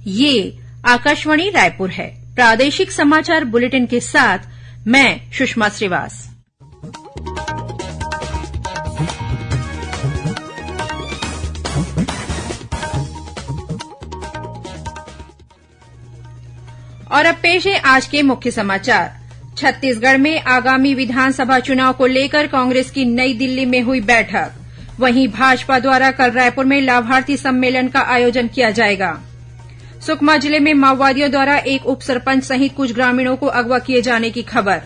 ये आकाशवाणी रायपुर है। प्रादेशिक समाचार बुलेटिन के साथ मैं सुषमा श्रीवास। और अब पेश है आज के मुख्य समाचार। छत्तीसगढ़ में आगामी विधानसभा चुनाव को लेकर कांग्रेस की नई दिल्ली में हुई बैठक। वहीं भाजपा द्वारा कल रायपुर में लाभार्थी सम्मेलन का आयोजन किया जाएगा। सुकमा जिले में माओवादियों द्वारा एक उप सरपंच सहित कुछ ग्रामीणों को अगवा किए जाने की खबर।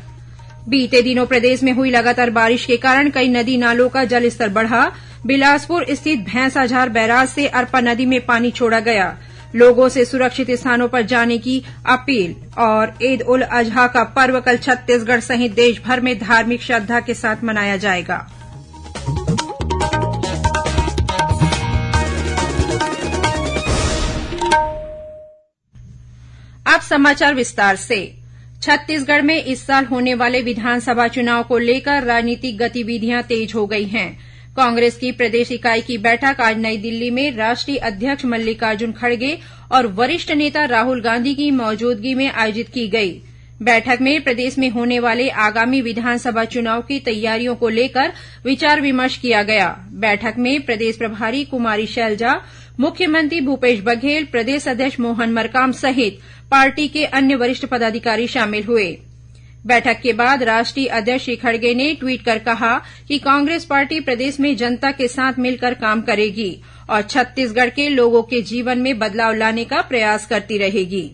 बीते दिनों प्रदेश में हुई लगातार बारिश के कारण कई नदी नालों का जलस्तर बढ़ा। बिलासपुर स्थित भैंसाझार बैराज से अरपा नदी में पानी छोड़ा गया। लोगों से सुरक्षित स्थानों पर जाने की अपील। और ईद उल अजहा का पर्व कल छत्तीसगढ़ सहित देश भर में धार्मिक श्रद्धा के साथ मनाया जाएगा। अब समाचार विस्तार से। छत्तीसगढ़ में इस साल होने वाले विधानसभा चुनाव को लेकर राजनीतिक गतिविधियां तेज हो गई हैं। कांग्रेस की प्रदेश इकाई की बैठक आज नई दिल्ली में राष्ट्रीय अध्यक्ष मल्लिकार्जुन खड़गे और वरिष्ठ नेता राहुल गांधी की मौजूदगी में आयोजित की गई। बैठक में प्रदेश में होने वाले आगामी विधानसभा चुनाव की तैयारियों को लेकर विचार विमर्श किया गया। बैठक में प्रदेश प्रभारी कुमारी शैलजा, मुख्यमंत्री भूपेश बघेल, प्रदेश अध्यक्ष मोहन मरकाम सहित पार्टी के अन्य वरिष्ठ पदाधिकारी शामिल हुए। बैठक के बाद राष्ट्रीय अध्यक्ष श्री खड़गे ने ट्वीट कर कहा कि कांग्रेस पार्टी प्रदेश में जनता के साथ मिलकर काम करेगी और छत्तीसगढ़ के लोगों के जीवन में बदलाव लाने का प्रयास करती रहेगी।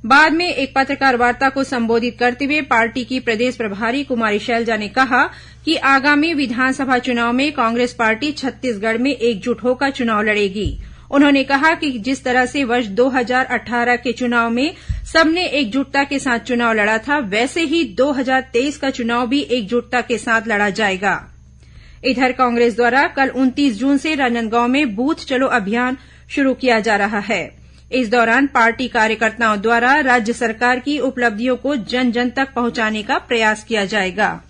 बाद में एक पत्रकार वार्ता को संबोधित करते हुए पार्टी की प्रदेश प्रभारी कुमारी शैलजा ने कहा कि आगामी विधानसभा चुनाव में कांग्रेस पार्टी छत्तीसगढ़ में एकजुट होकर चुनाव लड़ेगी। उन्होंने कहा कि जिस तरह से वर्ष 2018 के चुनाव में सबने एकजुटता के साथ चुनाव लड़ा था, वैसे ही 2023 का चुनाव भी एकजुटता के साथ लड़ा जाएगा। इधर कांग्रेस द्वारा कल 29 जून से राजनांदगांव में बूथ चलो अभियान शुरू किया जा रहा है। इस दौरान पार्टी कार्यकर्ताओं द्वारा राज्य सरकार की उपलब्धियों को जन जन तक पहुंचाने का प्रयास किया जाएगा।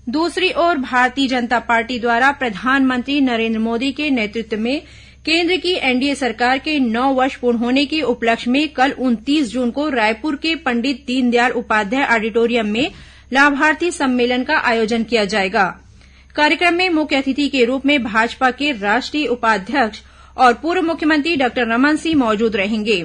दूसरी ओर भारतीय जनता पार्टी द्वारा प्रधानमंत्री नरेंद्र मोदी के नेतृत्व में केंद्र की एनडीए सरकार के 9 वर्ष पूर्ण होने के उपलक्ष्य में कल 29 जून को रायपुर के पंडित दीनदयाल उपाध्याय ऑडिटोरियम में लाभार्थी सम्मेलन का आयोजन किया जाएगा। कार्यक्रम में मुख्य अतिथि के रूप में भाजपा के राष्ट्रीय उपाध्यक्ष और पूर्व मुख्यमंत्री डॉक्टर रमन सिंह मौजूद रहेंगे।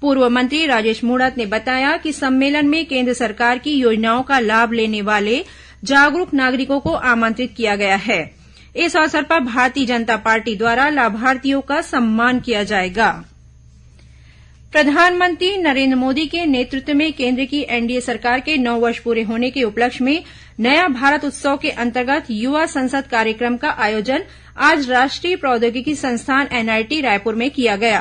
पूर्व मंत्री राजेश मूणत ने बताया कि सम्मेलन में केंद्र सरकार की योजनाओं का लाभ लेने वाले जागरूक नागरिकों को आमंत्रित किया गया है। इस अवसर पर भारतीय जनता पार्टी द्वारा लाभार्थियों का सम्मान किया जाएगा। प्रधानमंत्री नरेंद्र मोदी के नेतृत्व में केंद्र की एनडीए सरकार के 9 वर्ष पूरे होने के उपलक्ष्य में नया भारत उत्सव के अंतर्गत युवा संसद कार्यक्रम का आयोजन आज राष्ट्रीय प्रौद्योगिकी संस्थान एनआईटी रायपुर में किया गया।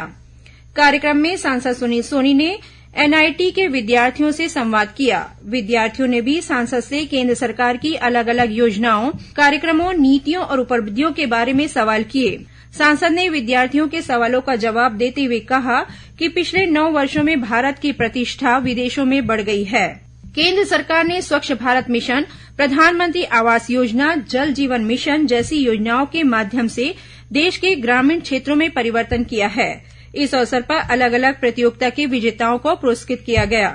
कार्यक्रम में सांसद सुनील सोनी ने एनआईटी के विद्यार्थियों से संवाद किया। विद्यार्थियों ने भी सांसद से केंद्र सरकार की अलग अलग योजनाओं, कार्यक्रमों, नीतियों और उपलब्धियों के बारे में सवाल किए। सांसद ने विद्यार्थियों के सवालों का जवाब देते हुए कहा कि पिछले 9 वर्षों में भारत की प्रतिष्ठा विदेशों में बढ़ गई है। केंद्र सरकार ने स्वच्छ भारत मिशन, प्रधानमंत्री आवास योजना, जल जीवन मिशन जैसी योजनाओं के माध्यम से देश के ग्रामीण क्षेत्रों में परिवर्तन किया है। इस अवसर पर अलग अलग प्रतियोगिता के विजेताओं को पुरस्कृत किया गया।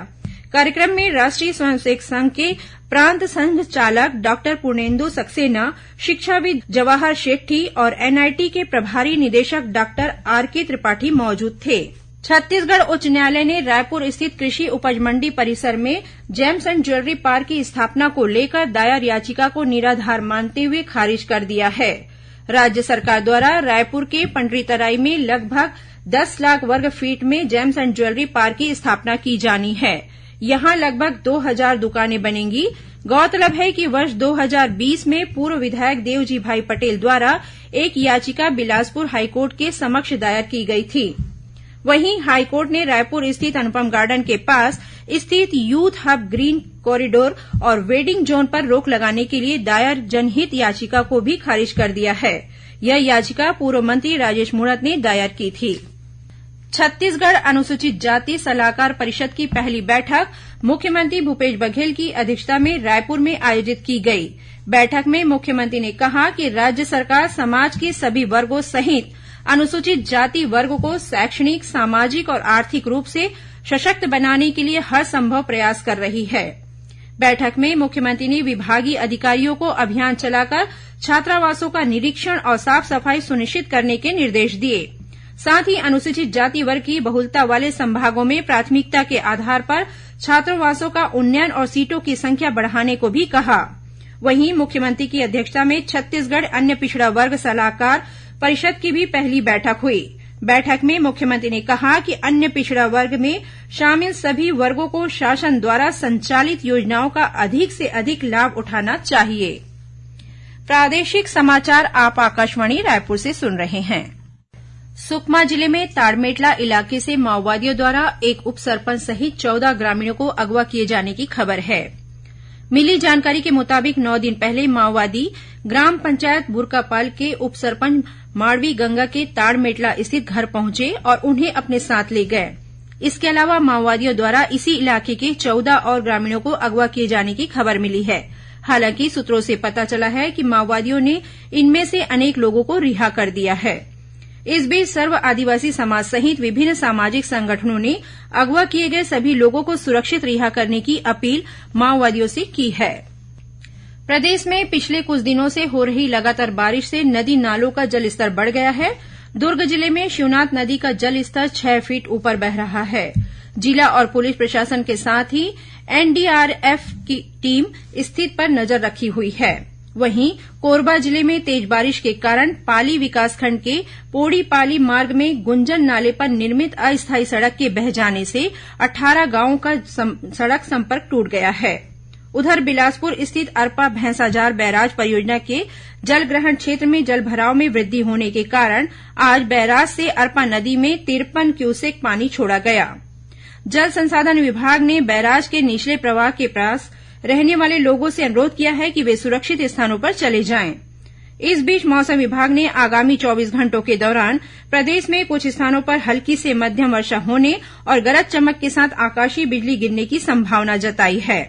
कार्यक्रम में राष्ट्रीय स्वयंसेवक संघ के प्रांत संघ चालक डॉक्टर पूर्णेंदु सक्सेना, शिक्षाविद जवाहर शेट्टी और एनआईटी के प्रभारी निदेशक डॉक्टर आरके त्रिपाठी मौजूद थे। छत्तीसगढ़ उच्च न्यायालय ने रायपुर स्थित कृषि उपज मंडी परिसर में जेम्स एंड ज्वेलरी पार्क की स्थापना को लेकर दायर याचिका को निराधार मानते हुए खारिज कर दिया है। राज्य सरकार द्वारा रायपुर के पंडरीतराई में लगभग 10 लाख वर्ग फीट में जेम्स एंड ज्वेलरी पार्क की स्थापना की जानी है। यहां लगभग 2000 दुकानें बनेंगी। गौरतलब है कि वर्ष 2020 में पूर्व विधायक देवजी भाई पटेल द्वारा एक याचिका बिलासपुर हाईकोर्ट के समक्ष दायर की गई थी। वहीं हाईकोर्ट ने रायपुर स्थित अनुपम गार्डन के पास स्थित यूथ हब ग्रीन कॉरिडोर और वेडिंग जोन पर रोक लगाने के लिए दायर जनहित याचिका को भी खारिज कर दिया है। यह याचिका पूर्व मंत्री राजेश मूणत ने दायर की थी। छत्तीसगढ़ अनुसूचित जाति सलाहकार परिषद की पहली बैठक मुख्यमंत्री भूपेश बघेल की अध्यक्षता में रायपुर में आयोजित की गई। बैठक में मुख्यमंत्री ने कहा कि राज्य सरकार समाज के सभी वर्गों सहित अनुसूचित जाति वर्ग को शैक्षणिक, सामाजिक और आर्थिक रूप से सशक्त बनाने के लिए हर संभव प्रयास कर रही है। बैठक में मुख्यमंत्री ने विभागीय अधिकारियों को अभियान चलाकर छात्रावासों का निरीक्षण और साफ सफाई सुनिश्चित करने के निर्देश दिए। साथ ही अनुसूचित जाति वर्ग की बहुलता वाले संभागों में प्राथमिकता के आधार पर छात्रावासों का उन्नयन और सीटों की संख्या बढ़ाने को भी कहा। वहीं मुख्यमंत्री की अध्यक्षता में छत्तीसगढ़ अन्य पिछड़ा वर्ग सलाहकार परिषद की भी पहली बैठक हुई। बैठक में मुख्यमंत्री ने कहा कि अन्य पिछड़ा वर्ग में शामिल सभी वर्गों को शासन द्वारा संचालित योजनाओं का अधिक से अधिक लाभ उठाना चाहिए। प्रादेशिक समाचार आप आकाशवाणी रायपुर से सुन रहे हैं। सुकमा जिले में ताड़मेटला इलाके से माओवादियों द्वारा एक उप सरपंच सहित 14 ग्रामीणों को अगवा किए जाने की खबर है। मिली जानकारी के मुताबिक 9 दिन पहले माओवादी ग्राम पंचायत बुरकापाल के उप सरपंच माड़वी गंगा के ताड़मेटला स्थित घर पहुंचे और उन्हें अपने साथ ले गए। इसके अलावा माओवादियों द्वारा इसी इलाके के 14 और ग्रामीणों को अगवा किए जाने की खबर मिली है। हालांकि सूत्रों से पता चला है कि माओवादियों ने इनमें से अनेक लोगों को रिहा कर दिया है। इस बीच सर्व आदिवासी समाज सहित विभिन्न सामाजिक संगठनों ने अगवा किए गए सभी लोगों को सुरक्षित रिहा करने की अपील माओवादियों से की है। प्रदेश में पिछले कुछ दिनों से हो रही लगातार बारिश से नदी नालों का जलस्तर बढ़ गया है। दुर्ग जिले में शिवनाथ नदी का जलस्तर 6 फीट ऊपर बह रहा है। जिला और पुलिस प्रशासन के साथ ही एनडीआरएफ की टीम स्थिति पर नजर रखी हुई है। वहीं कोरबा जिले में तेज बारिश के कारण पाली विकासखंड के पोड़ी पाली मार्ग में गुंजन नाले पर निर्मित अस्थायी सड़क के बह जाने से 18 गांवों का सड़क संपर्क टूट गया है। उधर बिलासपुर स्थित अरपा भैंसाजार बैराज परियोजना के जलग्रहण क्षेत्र में जलभराव में वृद्धि होने के कारण आज बैराज से अरपा नदी में 53 क्यूसेक पानी छोड़ा गया। जल संसाधन विभाग ने बैराज के निचले प्रवाह के पास रहने वाले लोगों से अनुरोध किया है कि वे सुरक्षित स्थानों पर चले जाएं। इस बीच मौसम विभाग ने आगामी 24 घंटों के दौरान प्रदेश में कुछ स्थानों पर हल्की से मध्यम वर्षा होने और गरज चमक के साथ आकाशीय बिजली गिरने की संभावना जताई है।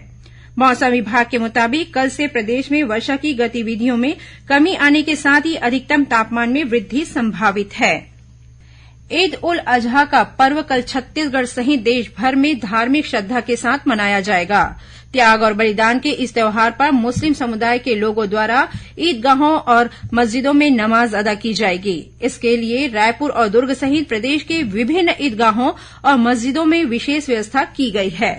मौसम विभाग के मुताबिक कल से प्रदेश में वर्षा की गतिविधियों में कमी आने के साथ ही अधिकतम तापमान में वृद्धि संभावित है। ईद उल अजहा का पर्व कल छत्तीसगढ़ सहित देश भर में धार्मिक श्रद्धा के साथ मनाया जाएगा। त्याग और बलिदान के इस त्यौहार पर मुस्लिम समुदाय के लोगों द्वारा ईदगाहों और मस्जिदों में नमाज अदा की जाएगी। इसके लिए रायपुर और दुर्ग सहित प्रदेश के विभिन्न ईदगाहों और मस्जिदों में विशेष व्यवस्था की गई है।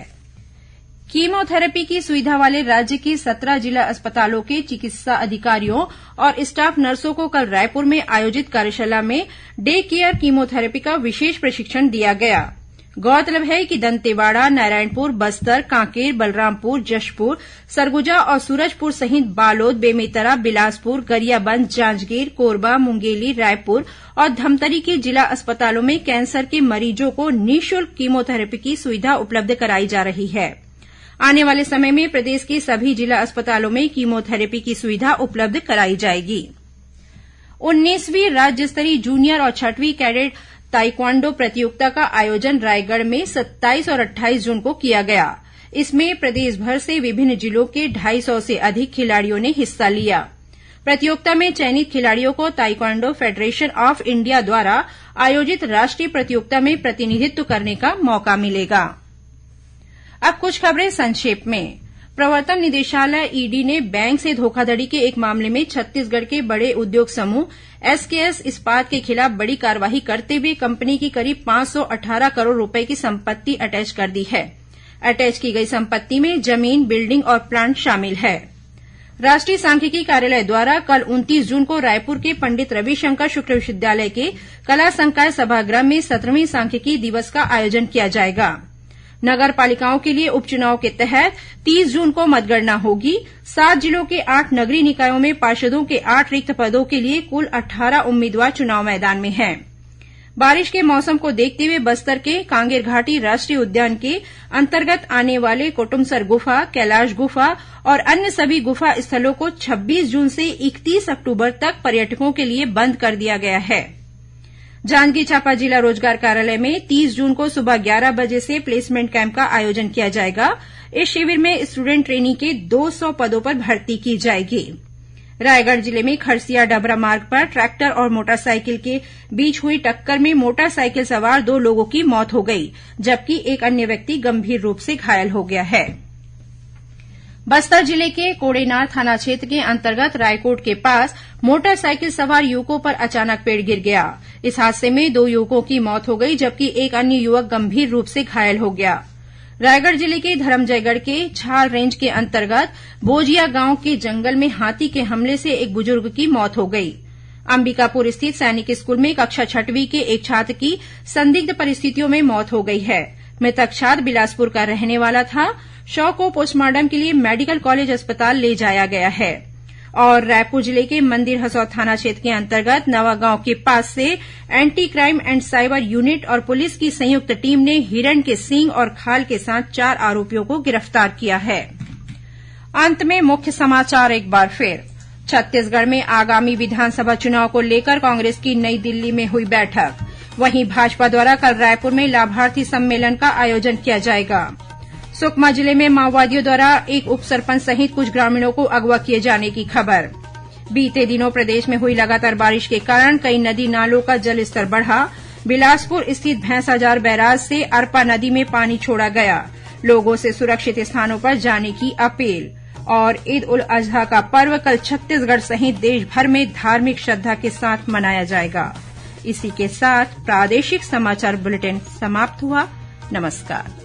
कीमोथेरेपी की सुविधा वाले राज्य के 17 जिला अस्पतालों के चिकित्सा अधिकारियों और स्टाफ नर्सों को कल रायपुर में आयोजित कार्यशाला में डे केयर कीमोथेरेपी का विशेष प्रशिक्षण दिया गया। गौरतलब है कि दंतेवाड़ा, नारायणपुर, बस्तर, कांकेर, बलरामपुर, जशपुर, सरगुजा और सूरजपुर सहित बालोद, बेमेतरा, बिलासपुर, गरियाबंद, जांजगीर, कोरबा, मुंगेली, रायपुर और धमतरी के जिला अस्पतालों में कैंसर के मरीजों को निःशुल्क कीमोथेरेपी की सुविधा उपलब्ध कराई जा रही है। आने वाले समय में प्रदेश के सभी जिला अस्पतालों में कीमोथेरेपी की सुविधा उपलब्ध कराई जाएगी। 19वीं राज्य स्तरीय जूनियर और 6वीं कैडेट ताइक्वांडो प्रतियोगिता का आयोजन रायगढ़ में 27 और 28 जून को किया गया। इसमें प्रदेश भर से विभिन्न जिलों के 250 से अधिक खिलाड़ियों ने हिस्सा लिया। प्रतियोगिता में चयनित खिलाड़ियों को ताइक्वांडो फेडरेशन ऑफ इंडिया द्वारा आयोजित राष्ट्रीय प्रतियोगिता में प्रतिनिधित्व करने का मौका मिलेगा। अब कुछ खबरें संक्षेप में। प्रवर्तन निदेशालय ईडी ने बैंक से धोखाधड़ी के एक मामले में छत्तीसगढ़ के बड़े उद्योग समूह एसकेएस इस्पात के खिलाफ बड़ी कार्रवाई करते हुए कंपनी की करीब 518 करोड़ रुपए की संपत्ति अटैच कर दी है। अटैच की गई संपत्ति में जमीन, बिल्डिंग और प्लांट शामिल है। राष्ट्रीय सांख्यिकी कार्यालय द्वारा कल 29 जून को रायपुर के पंडित रविशंकर शुक्ल विश्वविद्यालय के कला संकाय सभागृह में 17वीं सांख्यिकी दिवस का आयोजन किया जाएगा। नगर पालिकाओं के लिए उपचुनाव के तहत 30 जून को मतगणना होगी। 7 जिलों के 8 नगरीय निकायों में पार्षदों के 8 रिक्त पदों के लिए कुल 18 उम्मीदवार चुनाव मैदान में हैं। बारिश के मौसम को देखते हुए बस्तर के कांगेर घाटी राष्ट्रीय उद्यान के अंतर्गत आने वाले कोटुमसर गुफा, कैलाश गुफा और अन्य सभी गुफा स्थलों को 26 जून से 31 अक्टूबर तक पर्यटकों के लिए बंद कर दिया गया है। जांजगीर चांपा जिला रोजगार कार्यालय में 30 जून को सुबह 11 बजे से प्लेसमेंट कैंप का आयोजन किया जाएगा। इस शिविर में स्टूडेंट ट्रेनी के 200 पदों पर भर्ती की जाएगी। रायगढ़ जिले में खरसिया डबरा मार्ग पर ट्रैक्टर और मोटरसाइकिल के बीच हुई टक्कर में मोटरसाइकिल सवार 2 लोगों की मौत हो गई, जबकि एक अन्य व्यक्ति गंभीर रूप से घायल हो गया है। बस्तर जिले के कोड़ेनार थाना क्षेत्र के अंतर्गत रायकोट के पास मोटरसाइकिल सवार युवकों पर अचानक पेड़ गिर गया। इस हादसे में 2 युवकों की मौत हो गई, जबकि एक अन्य युवक गंभीर रूप से घायल हो गया। रायगढ़ जिले के धरमजयगढ़ के छाल रेंज के अंतर्गत बोजिया गांव के जंगल में हाथी के हमले से एक बुजुर्ग की मौत हो गई। अंबिकापुर स्थित सैनिक स्कूल में कक्षा 6वीं के एक छात्र की संदिग्ध परिस्थितियों में मौत हो गई है। मृतक छात्र बिलासपुर का रहने वाला था। शव को पोस्टमार्टम के लिए मेडिकल कॉलेज अस्पताल ले जाया गया है। और रायपुर जिले के मंदिर हसौद थाना क्षेत्र के अंतर्गत नवागांव के पास से anti crime and cyber unit और पुलिस की संयुक्त टीम ने हिरण के सींग और खाल के साथ 4 आरोपियों को गिरफ्तार किया है। अंत में मुख्य समाचार एक बार फिर। छत्तीसगढ़ में आगामी विधानसभा चुनाव को लेकर कांग्रेस की नई दिल्ली में हुई बैठक। वहीं भाजपा द्वारा कल रायपुर में लाभार्थी सम्मेलन का आयोजन किया जाएगा। सुकमा जिले में माओवादियों द्वारा एक उप सरपंच सहित कुछ ग्रामीणों को अगवा किए जाने की खबर। बीते दिनों प्रदेश में हुई लगातार बारिश के कारण कई नदी नालों का जलस्तर बढ़ा। बिलासपुर स्थित भैंसाजार बैराज से अरपा नदी में पानी छोड़ा गया। लोगों से सुरक्षित स्थानों पर जाने की अपील। और ईद उल अजहा का पर्व कल छत्तीसगढ़ सहित देश भर में धार्मिक श्रद्धा के साथ मनाया जाएगा। इसी के साथ प्रादेशिक समाचार बुलेटिन समाप्त हुआ। नमस्कार।